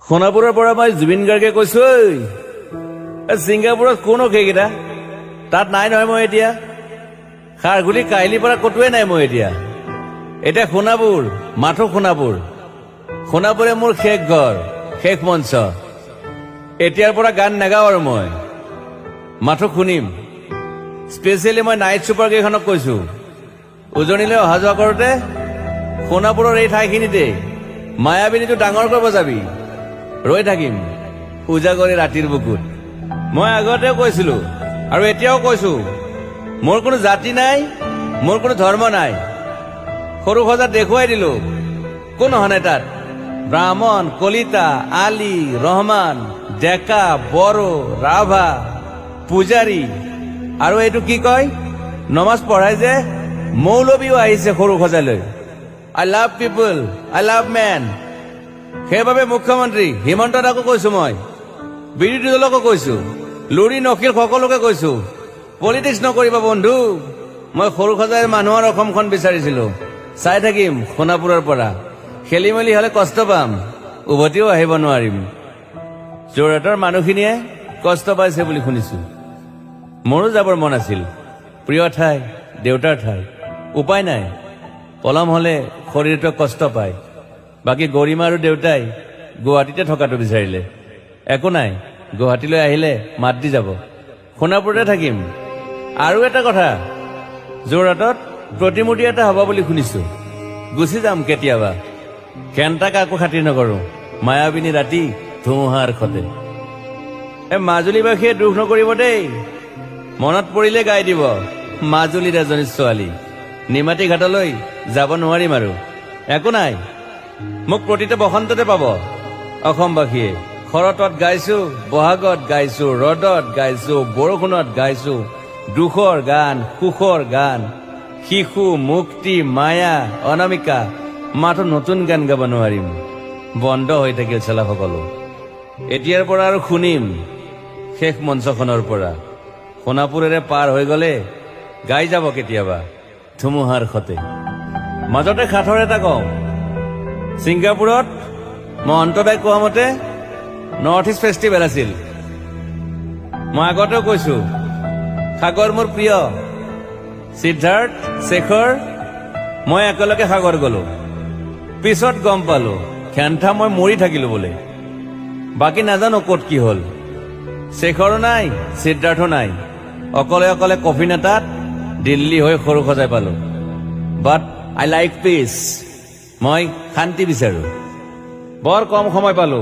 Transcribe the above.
সোণাপুৰৰ পৰা মই জুবিন গাৰ্গে কৈছো, ছিংগাপুৰত কোন সেইকেইটা তাত নাই নহয়। মই এতিয়া খাৰঘুলি কাহিলীৰ পৰা কতোৱে নাই। মই এতিয়া সোণাপুৰ, মাথো সোণাপুৰ। সোণাপুৰে মোৰ শেষ ঘৰ, শেষ মঞ্চ। এতিয়াৰ পৰা গান নাগাওঁ আৰু মই মাথো শুনিম। স্পেচিয়েলি মই নাইট ছুপাৰ কেইখনক কৈছো, উজনিলৈ অহা যোৱা কৰোঁতে সোণাপুৰৰ এই ঠাইখিনিতে মায়াবিনীটো ডাঙৰকৈ বজাবি। ৰৈ থাকিম উজাগৰি ৰাতিৰ বুকুত। মই আগতেও কৈছিলো আৰু এতিয়াও কৈছো, মোৰ কোনো জাতি নাই, মোৰ কোনো ধৰ্ম নাই। সৰু সজাত দেখুৱাই দিলো কোন অহা নাই তাত। ব্ৰাহ্মণ, কলিতা, আলী, ৰহমান, ডেকা, বড়ো, ৰাভা, পূজাৰী আৰু এইটো কি কয় নমাজ পঢ়াই যে মৌলবীও আহিছে সৰু সজালৈ। I love people, I love man. সেইবাবে মুখ্যমন্ত্ৰী হিমন্ত দাকো কৈছো, মই বিৰোধী দলকো কৈছো, লুৰি নকিল সকলোকে কৈছো, পলিটিক্স নকৰিবা বন্ধু। মই সৰু সজাই মানুহৰ অসমখন বিচাৰিছিলো। চাই থাকিম সোণাপুৰৰ পৰা। খেলি মেলি হলে কষ্ট পাম, উভতিও আহিব নোৱাৰিম। যোৰহাটৰ মানুহখিনিয়ে কষ্ট পাইছে বুলি শুনিছো। মোৰো যাবৰ মন আছিল। প্ৰিয় ঠাই, দেউতাৰ ঠাই। উপায় নাই, পলম হলে শৰীৰটোৱে কষ্ট পায়। বাকী গৰিমা আৰু দেউতাই গুৱাহাটীতে থকাটো বিচাৰিলে। একো নাই, গুৱাহাটীলৈ আহিলে মাত দি যাব। সোণাপুৰতে থাকিম। আৰু এটা কথা, যোৰহাটত প্ৰতিমূৰ্তি এটা হ'ব বুলি শুনিছো। গুচি যাম কেতিয়াবা। কেণ্টা কাকো খাতিৰ নকৰো। মায়াবিনী ৰাতি ধুমুহাৰ খতে। মাজুলীবাসীয়ে দুখ নকৰিব দেই। মনত পৰিলে গাই দিব মাজুলীৰ এজনী ছোৱালী। নিমাতী ঘাটলৈ যাব নোৱাৰিম আৰু। একো নাই, মোক প্ৰতিটো বসন্ততে পাব অসমবাসীয়ে। শৰতত গাইছো, বহাগত গাইছো, ৰদত গাইছো, বৰষুণত গাইছো। দুখৰ গান, সুখৰ গান, শিশু, মুক্তি, মায়া, অনামিকা। মাথো নতুন গান গাব নোৱাৰিম। বন্ধ হৈ থাকিল চেলা সকলো। এতিয়াৰ পৰা আৰু শুনিম শেষ মঞ্চখনৰ পৰা। সোণাপুৰেৰে পাৰ হৈ গলে গাই যাব কেতিয়াবা ধুমুহাৰ খতে। মাজতে সাঁথৰ এটা কওঁ, ছিংগাপুৰত মই অন্তদাই কোৱা মতে নৰ্থ ইষ্ট ফেষ্টিভেল আছিল। মই আগতেও কৈছো, সাগৰ মোৰ প্ৰিয়। সিদ্ধাৰ্থ, শেখৰ, মই একেলগে সাগৰ গলো। পিছত গম পালো খেন্থা মই মৰি থাকিলো বোলে। বাকী নাজানো ক'ত কি হল। শেখৰো নাই, সিদ্ধাৰ্থো নাই। অকলে অকলে কফিন এটাত দিল্লী হৈ সৰু সজাই পালো। বাট আই লাইক পিচ। মই শান্তি বিচাৰো। বৰ কম সময় পালো।